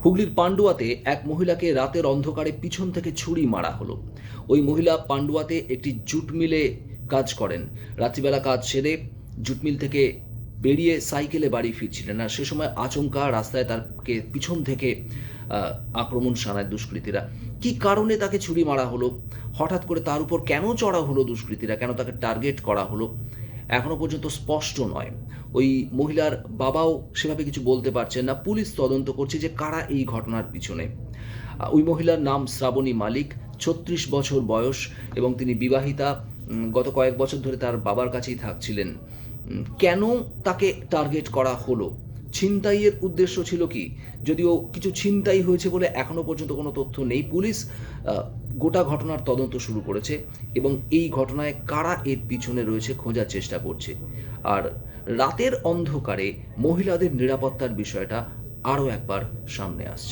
হুগলির পান্ডুয়াতে এক মহিলাকে রাতের অন্ধকারে পিছন থেকে ছুরি মারা হলো। ওই মহিলা পান্ডুয়াতে একটি জুট মিলে কাজ করেন। রাত্রিবেলা কাজ সেরে জুট মিল থেকে বেরিয়ে সাইকেলে বাড়ি ফিরছিলেন, আর সে সময় আচমকা রাস্তায় তাকে পিছন থেকে আক্রমণ শানায় দুষ্কৃতীরা। কি কারণে তাকে ছুরি মারা হলো, হঠাৎ করে তার উপর কেন চড়া হলো দুষ্কৃতীরা, কেন তাকে টার্গেট করা হলো, এখনো পর্যন্ত স্পষ্ট নয়। ওই মহিলার বাবাও সেভাবে কিছু বলতে পারছেন না। পুলিশ তদন্ত করছে যে কারা এই ঘটনার পিছনে। ওই মহিলার নাম শ্রাবণী মালিক, ৩৬ বছর বয়স এবং তিনি বিবাহিতা। গত কয়েক বছর ধরে তার বাবার কাছেই থাকছিলেন। কেন তাকে টার্গেট করা হলো? ছিনতাইয়ের উদ্দেশ্য ছিল কি? যদিও কিছু ছিনতাই হয়েছে বলে এখনো পর্যন্ত কোনো তথ্য নেই। পুলিশ গোটা ঘটনার তদন্ত শুরু করেছে এবং এই ঘটনায় কারা এর পিছনে রয়েছে খোঁজার চেষ্টা করছে। আর রাতের অন্ধকারে মহিলাদের নিরাপত্তার বিষয়টা আরও একবার সামনে আসছে।